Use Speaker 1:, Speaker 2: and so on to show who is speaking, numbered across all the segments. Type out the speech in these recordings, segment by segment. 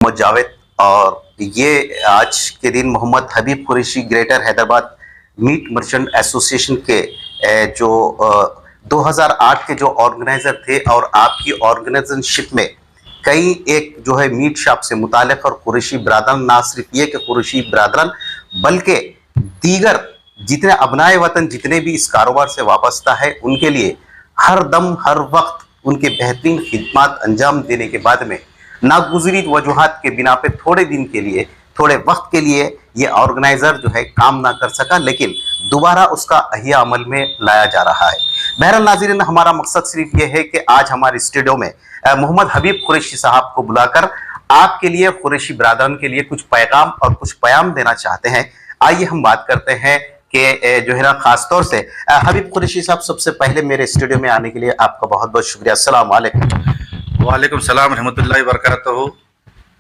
Speaker 1: मोहम्मद जावेद। और ये आज के दिन Mohammed Habib Qureshi greater Hyderabad meat merchant association के जो 2008 के जो ऑर्गेनाइजर थे और आपकी ऑर्गेनाइजेशनशिप में कई एक जो है मीट शॉप से मुतालिक और कुरैशी बरादरान, ना सिर्फ ये कि कुरैशी बरादरान बल्कि दीगर जितने अबनाए वतन जितने भी इस कारोबार से वाबस्ता है उनके लिए हर दम हर वक्त उनके बेहतरीन खिदमत अंजाम देने के बाद में नागुज़री वजूहात के बिना पे थोड़े दिन के लिए, थोड़े वक्त के लिए ये ऑर्गेनाइजर जो है काम ना कर सका, लेकिन दोबारा उसका अहिया अमल में लाया जा रहा है। बहरहाल नाज़रीन, हमारा मकसद सिर्फ ये है कि आज हमारे स्टूडियो में मोहम्मद हबीब कुरैशी साहब को बुलाकर आपके लिए, कुरैशी बरादरान के लिए कुछ पैगाम और कुछ प्याम देना चाहते हैं। आइए हम बात करते हैं कि जो है ना, खास तौर से हबीब कुरैशी साहब, सबसे पहले मेरे स्टूडियो में आने के लिए आपका बहुत बहुत शुक्रिया। अस्सलाम वालेकुम।
Speaker 2: वालेकुम सलाम रहमतुल्लाहि वबरकातुहू।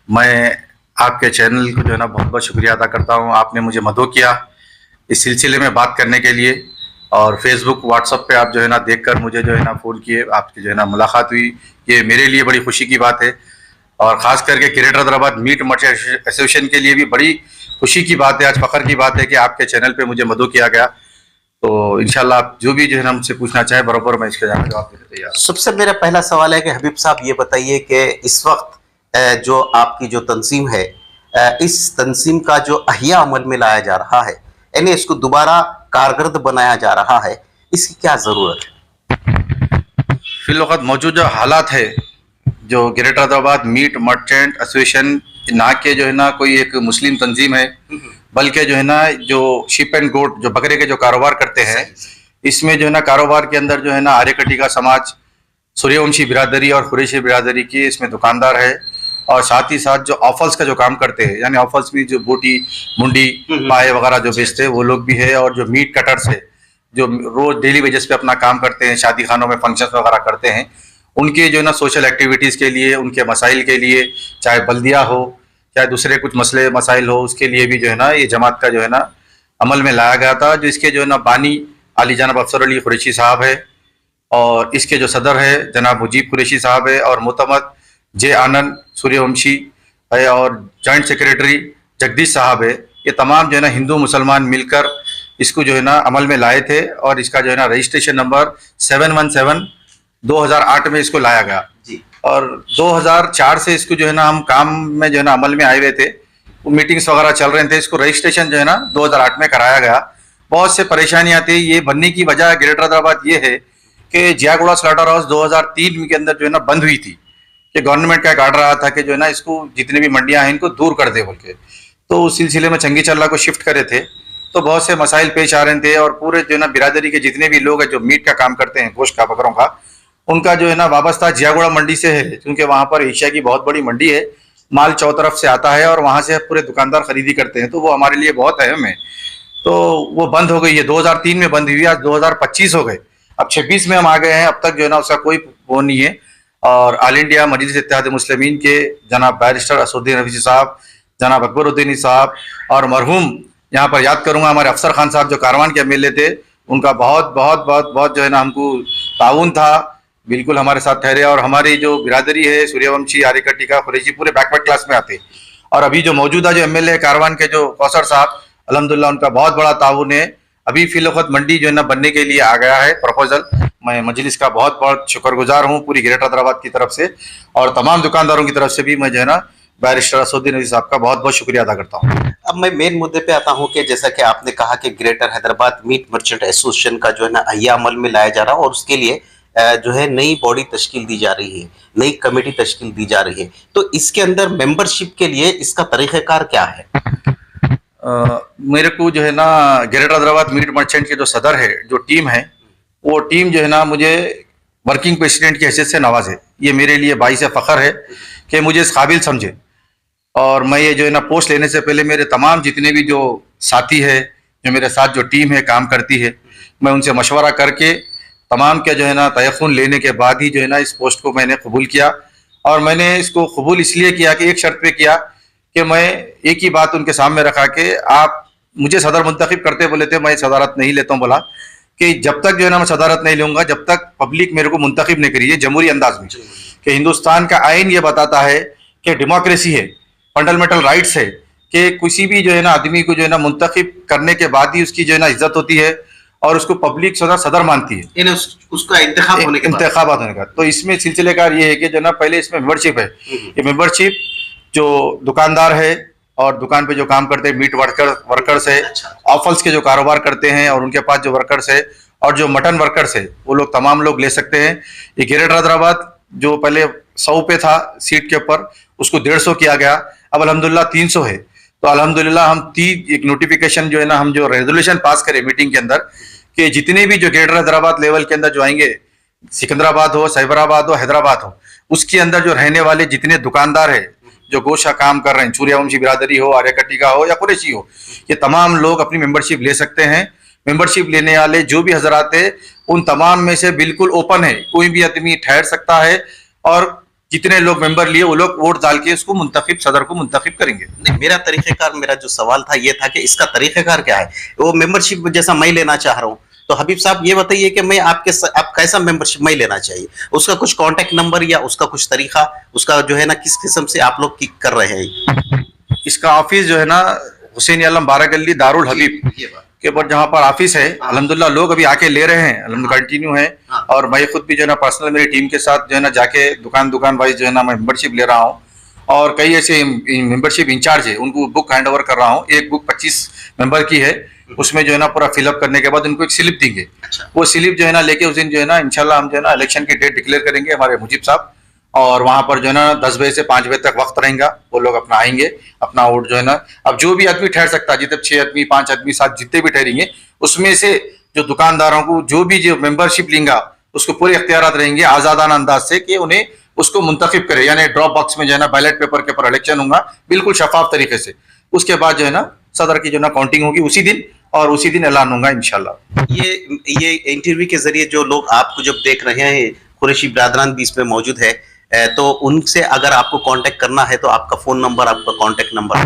Speaker 2: मैं आपके चैनल को जो है ना बहुत बहुत शुक्रिया अदा करता हूँ। आपने मुझे मदऊ किया इस सिलसिले में बात करने के लिए, और फेसबुक व्हाट्सएप पे आप जो है ना देखकर मुझे जो है ना फ़ोन किए, आपकी जो है ना मुलाकात हुई, ये मेरे लिए बड़ी खुशी की बात है। और ख़ास करके greater Hyderabad meat merchant association के लिए भी बड़ी खुशी की बात है, आज फ़ख्र की बात है कि आपके चैनल पे मुझे मदऊ किया गया। तो इंशाल्लाह आप जो भी जो है ना हमसे पूछना चाहे बराबर मैं इसका जवाब देने तैयार।
Speaker 1: सबसे मेरा पहला सवाल है कि हबीब साहब ये बताइए कि इस वक्त जो आपकी जो तंजीम है, इस तंजीम का जो अहिया अमल में लाया जा रहा है, यानी इसको दोबारा कारगर बनाया जा रहा है, इसकी क्या ज़रूरत है?
Speaker 2: फिलवक़्त मौजूदा हालात है, जो greater Hyderabad meat merchant association ना के जो है ना कोई एक मुस्लिम तंजीम है, बल्कि जो है ना जो शिप एंड गोट, जो बकरे के जो कारोबार करते हैं, इसमें जो है ना कारोबार के अंदर जो है ना आर्यकटी का समाज, सूर्यवंशी बिरादरी और कुरैशी बिरादरी की इसमें दुकानदार है। और साथ ही साथ जो ऑफल्स का जो काम करते हैं, यानी ऑफल्स भी जो बोटी मुंडी पाए वगैरह जो बेचते हैं वो लोग भी है। और जो मीट कटर्स है, जो रोज डेली वेजेस पे अपना काम करते हैं, शादी खानों में फंक्शन वगैरह करते हैं, उनके जो है ना सोशल एक्टिविटीज़ के लिए, उनके मसाइल के लिए, चाहे बल्दिया हो चाहे दूसरे कुछ मसले मसाइल हो, उसके लिए भी जो है ना ये जमात का जो है ना अमल में लाया गया था। जो इसके जो है ना बानी आली जनाब अफसर अली कुरैशी साहब है, और इसके जो सदर है जनाब मुजीब कुरैशी साहब है, और मुतमद जे आनंद सूर्यवंशी है, और जॉइंट सेक्रेटरी जगदीश साहब है। ये तमाम जो है ना हिंदू मुसलमान मिलकर इसको जो है ना अमल में लाए थे, और इसका जो है ना रजिस्ट्रेशन नंबर 717 2008 में इसको लाया गया जी। और 2004 से इसको जो है ना हम काम में जो है ना अमल में आए हुए थे, वो मीटिंग्स वगैरह चल रहे थे, इसको रजिस्ट्रेशन जो है ना 2008 में कराया गया। बहुत से परेशानियां थी। ये बनने की वजह ग्रेटर हैदराबाद ये है कि जियागुड़ा स्लॉटर हाउस 2003 के अंदर जो है ना बंद हुई थी, कि गवर्नमेंट का एक आर्डर आया था कि जो है ना इसको जितने भी मंडियां हैं इनको दूर कर दे बोल के। तो उस सिलसिले में चंगी चल्ला को शिफ्ट करे थे, तो बहुत से मसाइल पेश आ रहे थे। और पूरे जो है ना बिरादरी के जितने भी लोग हैं जो मीट का काम करते हैं, गोश्त का, बकरों का, उनका जो है ना वाबस्ता जियागुड़ा मंडी से है, क्योंकि वहाँ पर एशिया की बहुत बड़ी मंडी है, माल चौतरफ से आता है और वहाँ से पूरे दुकानदार खरीदी करते हैं, तो वो हमारे लिए बहुत अहम है। तो वो बंद हो गई है, 2003 में बंद हुई, आज 2025 हो गए, अब 26 में हम आ गए हैं, अब तक जो है ना उसका कोई वो नहीं है। और ऑल इंडिया मजलिस इत्तेहाद मुस्लिमीन के जनाब बैरिस्टर असदुद्दीन रफीसी साहब, जनाब अकबरुद्दीन साहब, और मरहूम यहाँ पर याद करूँगा हमारे अफसर खान साहब जो कारवान के एमएलए थे, उनका बहुत बहुत बहुत बहुत जो है ना हमको ताउन था, बिल्कुल हमारे साथ ठहरे। और हमारी जो बिरादरी है सूर्यवंशी, आर्यकटी का, कुरैशी, पूरे बैकवर्ड क्लास में आते। और अभी जो मौजूदा जो एमएलए कारवान के जो कौसर साहब, अल्हम्दुलिल्लाह उनका बहुत बड़ा ताउन है। अभी फिलवक्त मंडी जो है ना बनने के लिए आ गया है प्रपोजल। मैं मजलिस का बहुत बहुत शुक्रगुजार हूँ पूरी ग्रेटर हैदराबाद की तरफ से, और तमाम दुकानदारों की तरफ से भी मैं जो है ना बैरिस्टर असदुद्दीन साहब का बहुत बहुत शुक्रिया अदा करता हूँ।
Speaker 1: अब मैं मेन मुद्दे पे आता हूँ कि जैसा कि आपने कहा कि greater Hyderabad meat merchant association का जो है ना अहिया अमल में लाया जा रहा है, और उसके लिए जो है नई बॉडी तश्कील दी जा रही है, नई कमेटी तश्कील दी जा रही है। तो इसके अंदर मेंबरशिप के लिए इसका तरीक़ेकार क्या है?
Speaker 2: मेरे को जो है ना ग्रेटर हैदराबाद मीट मर्चेंट के जो सदर है, जो टीम है, वो टीम जो है ना मुझे वर्किंग प्रेसिडेंट की हैसियत से नवाजे। ये मेरे लिए बाइस फ़ख्र है कि मुझे इस काबिल समझे। और मैं ये जो है ना पोस्ट लेने से पहले मेरे तमाम जितने भी जो साथी है, जो मेरे साथ जो टीम है काम करती है, मैं उनसे मशवरा करके तमाम के जो है ना तयक़ुन लेने के बाद ही जो है ना इस पोस्ट को मैंने कबूल किया। और मैंने इसको कबूल इसलिए किया कि एक शर्त पे किया कि मैं एक ही बात उनके सामने रखा कि आप मुझे सदर मुंतखब करते बोले थे, मैं सदारत नहीं लेता हूँ, बोला कि जब तक जो है ना मैं सदारत नहीं लूँगा, जब तक पब्लिक मेरे को मुंतखब नहीं करिए जमहूरी अंदाज में, कि हिंदुस्तान का आइन ये बताता है कि डेमोक्रेसी है, फंडामेंटल राइट्स है कि किसी भी जो है ना आदमी को जो है ना मुंतखब करने के बाद ही उसकी जो है ना इज्जत होती है और उसको पब्लिक सदर मानती है
Speaker 1: यानी उसका इंतखाब होने के बाद।
Speaker 2: इंतखाबात होने का। तो इसमें सिलसिलेकार ये है कि जो ना पहले इसमें मेंबरशिप है, ये मेंबरशिप जो दुकानदार है और दुकान पे जो काम करते हैं मीट वर्कर्स है, ऑफल्स के जो कारोबार करते हैं और उनके पास जो वर्कर्स है और जो मटन वर्कर्स है वो लोग तमाम लोग ले सकते हैं। ये ग्रेटर हैदराबाद जो पहले 100 पे था सीट के ऊपर, उसको 150 किया गया, अब अल्हम्दुलिल्लाह 300 है। तो अल्हम्दुलिल्लाह हम एक नोटिफिकेशन जो है ना, हम जो रेजोल्यूशन पास करें मीटिंग के अंदर कि जितने भी जो ग्रेटर हैदराबाद लेवल के अंदर जो आएंगे, सिकंदराबाद हो, साइबराबाद हो, हैदराबाद हो, उसके अंदर जो रहने वाले जितने दुकानदार है जो गोश्त का काम कर रहे हैं, सूर्यवंशी बिरादरी हो, आर्यकट्टी का हो या कुरैशी हो, ये तमाम लोग अपनी मेंबरशिप ले सकते हैं। मेंबरशिप लेने वाले जो भी हजरात है उन तमाम में से बिल्कुल ओपन है, कोई भी आदमी ठहर सकता है और जितने लोग मेंबर लिए वो लोग वोट डाल के उसको मुंतखब सदर को मुंतखब करेंगे।
Speaker 1: नहीं, मेरा जो सवाल था ये था कि इसका तरीक़ेकार क्या है। वो मेंबरशिप जैसा मैं लेना चाह रहा हूँ, तो हबीब साहब ये बताइए कि मैं आप कैसा मेंबरशिप मैं लेना चाहिए, उसका कुछ कांटेक्ट नंबर या उसका कुछ तरीका, उसका जो है ना किस किस्म से आप लोग कर रहे हैं।
Speaker 2: इसका ऑफिस जो है ना हुसैन आलम 12 गली दारुल हबीब के ऊपर जहाँ पर ऑफिस है, अल्हम्दुलिल्लाह लोग अभी आके ले रहे हैं, अल्हम्दुलिल्लाह कंटिन्यू है। और मैं खुद भी जो है ना पर्सनल मेरी टीम के साथ जो है ना जाके दुकान वाइज जो है ना मैं मेंबरशिप ले रहा हूँ और कई ऐसे मेंबरशिप इंचार्ज है उनको बुक हैंड ओवर कर रहा हूँ। एक बुक 25 मेंबर की है, उसमें जो है ना पूरा फिलअप करने के बाद उनको एक स्लिप देंगे। वो स्लिप जो है ना लेके उस दिन जो है ना इंशाल्लाह हम जो है ना इलेक्शन की डेट डिक्लेयर करेंगे हमारे मुजीब साहब, और वहां पर जो है ना 10 बजे से 5 बजे तक वक्त रहेगा, वो लोग अपना आएंगे, अपना वोट जो है ना, अब जो भी आदमी ठहर सकता है, जितने 6 आदमी 5 आदमी 7 जितने भी ठहरेंगे, उसमें से जो दुकानदारों को जो भी जो मेंबरशिप लेंगे उसको पूरे इख्तियारात रहेंगे आजादाना अंदाज से कि उन्हें उसको मुंतखब करे, यानी ड्रॉप बॉक्स में जो है ना बैलेट पेपर के ऊपर इलेक्शन होगा बिल्कुल शफाफ तरीके से। उसके बाद जो है ना सदर की जो है ना काउंटिंग होगी उसी दिन और उसी दिन ऐलान होगा इंशाल्लाह।
Speaker 1: ये इंटरव्यू के जरिए जो लोग आपको जब देख रहे हैं, कुरैशी बिरादरान भी इसमें मौजूद है, तो उनसे अगर आपको कांटेक्ट करना है तो आपका फोन नंबर, आपका कांटेक्ट नंबर।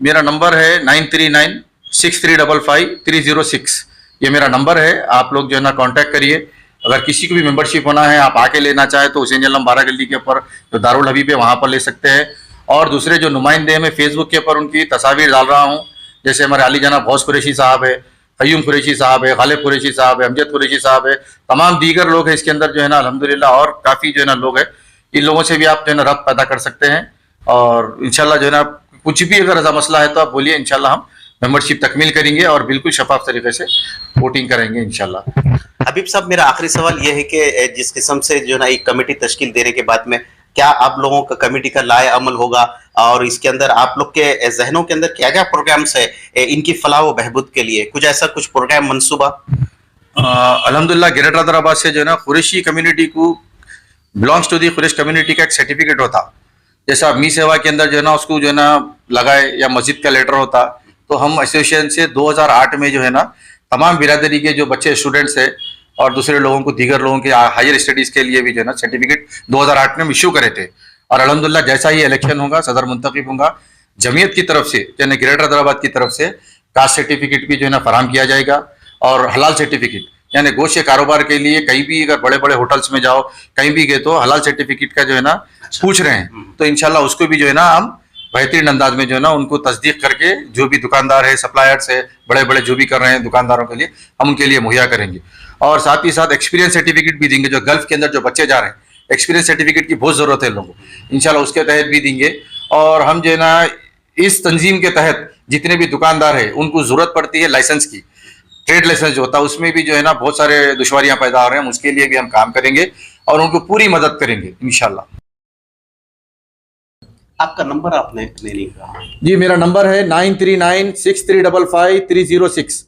Speaker 2: मेरा नंबर है 9396355306, ये मेरा नंबर है। आप लोग जो है ना कांटेक्ट करिए। अगर किसी को भी मेंबरशिप होना है, आप आके लेना चाहे तो हुसैन आलम 12 गली के ऊपर जो दारुल हबीब है वहाँ पर ले सकते हैं। और दूसरे जो नुमाइंदे हैं, मैं फेसबुक के ऊपर उनकी तस्वीर डाल रहा हूँ, जैसे हमारे अली जनाब गौस कुरैशी साहब है, क़य्यूम कुरैशी साहब है, गालिब कुरैशी साहब है, अमजद कुरैशी साहब है, तमाम दीगर लोग हैं इसके अंदर जो है ना अल्हम्दुलिल्लाह, और काफ़ी जो है ना लोग हैं। इन लोगों से भी आप जो है ना रब्त पैदा कर सकते हैं और इंशाल्लाह जो है ना कुछ भी अगर ऐसा मसला है तो आप बोलिए, इंशाल्लाह हम मेंबरशिप तकमील करेंगे और बिल्कुल शफाफ तरीके से वोटिंग करेंगे इंशाल्लाह।
Speaker 1: हबीब साहब, मेरा आखिरी सवाल यह है कि जिस किस्म से जो है ना एक कमेटी तश्कील देने के बाद में क्या आप लोगों का कमेटी का लाए अमल होगा और इसके अंदर आप लोग के जहनों के अंदर क्या क्या प्रोग्राम्स है इनकी फलाह व बहबूद के लिए, कुछ ऐसा कुछ प्रोग्राम मंसूबा?
Speaker 2: अल्हम्दुलिल्लाह ग्रेटर हैदराबाद से जो है ना कुरैशी कम्युनिटी को belongs to the Quraish community का एक सर्टिफिकेट होता, जैसा मी सेवा के अंदर जो है ना उसको जो है ना लगाए या मस्जिद का लेटर होता, तो हम एसोसिएशन से 2008 में जो है ना तमाम बिरादरी के जो बच्चे स्टूडेंट्स है और दूसरे लोगों को, दीगर लोगों के हायर स्टडीज के लिए भी जो है ना सर्टिफिकेट 2008 में हम इशू करे थे। और अल्हम्दुलिल्लाह जैसा ही इलेक्शन होगा, सदर मुंतखब होगा, जमीयत की तरफ से यानी ग्रेटर हैदराबाद की तरफ से कास्ट सर्टिफिकेट भी जो है ना फराहम किया जाएगा और हलाल सर्टिफिकेट, यानी गोश्त के कारोबार के लिए कहीं भी अगर बड़े बड़े होटल्स में जाओ, कहीं भी गए तो हलाल सर्टिफिकेट का जो है ना पूछ रहे हैं, तो इंशाल्लाह उसको भी जो है ना हम बेहतरीन अंदाज में जो है ना उनको तस्दीक करके जो भी दुकानदार है, सप्लायर्स है, बड़े बड़े जो भी कर रहे हैं दुकानदारों के लिए, हम उनके लिए मुहैया करेंगे। और साथ ही साथ एक्सपीरियंस सर्टिफिकेट भी देंगे, जो गल्फ के अंदर जो बच्चे जा रहे हैं एक्सपीरियंस सर्टिफिकेट की बहुत ज़रूरत है लोगों को, इंशाल्लाह उसके तहत भी देंगे। और हम जो है ना इस तंजीम के तहत जितने भी दुकानदार है उनको ज़रूरत पड़ती है लाइसेंस की, ट्रेड लाइसेंस जो होता है उसमें भी जो है ना बहुत सारे दुश्वारियाँ पैदा हो रहे हैं, उसके लिए भी हम काम करेंगे और उनको पूरी मदद करेंगे इंशाल्लाह।
Speaker 1: आपका नंबर आपने नहीं कहा
Speaker 2: जी, मेरा नंबर है 9396355306,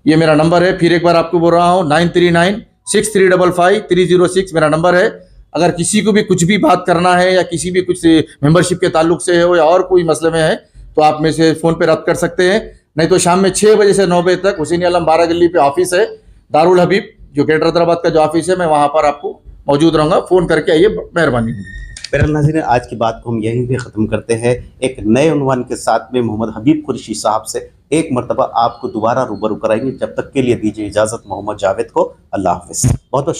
Speaker 2: ये मेरा नंबर है। फिर एक बार आपको बोल रहा हूँ 9396355306 मेरा नंबर है। अगर किसी को भी कुछ भी बात करना है या किसी भी कुछ मेंबरशिप के ताल्लुक से हो या और कोई मसले में है तो आप में से फ़ोन पे रब्त कर सकते हैं, नहीं तो शाम में 6 बजे से 9 बजे तक हुसैन आलम 12 गली पे ऑफिस है दारुल हबीब, जो ग्रेटर हैदराबाद का जो ऑफिस है, मैं वहाँ पर आपको मौजूद रहूँगा, फ़ोन करके आइए, मेहरबानी होगी।
Speaker 1: मेरा नाज़रीन, आज की बात को हम यहीं पे ख़त्म करते हैं एक नए उन्वान के साथ में मोहम्मद हबीब कुरैशी साहब से एक मरतबा आपको दोबारा रूबरू कराएंगे। जब तक के लिए दीजिए इजाज़त मोहम्मद जावेद को। अल्लाह हाफ़िज़। बहुत बहुत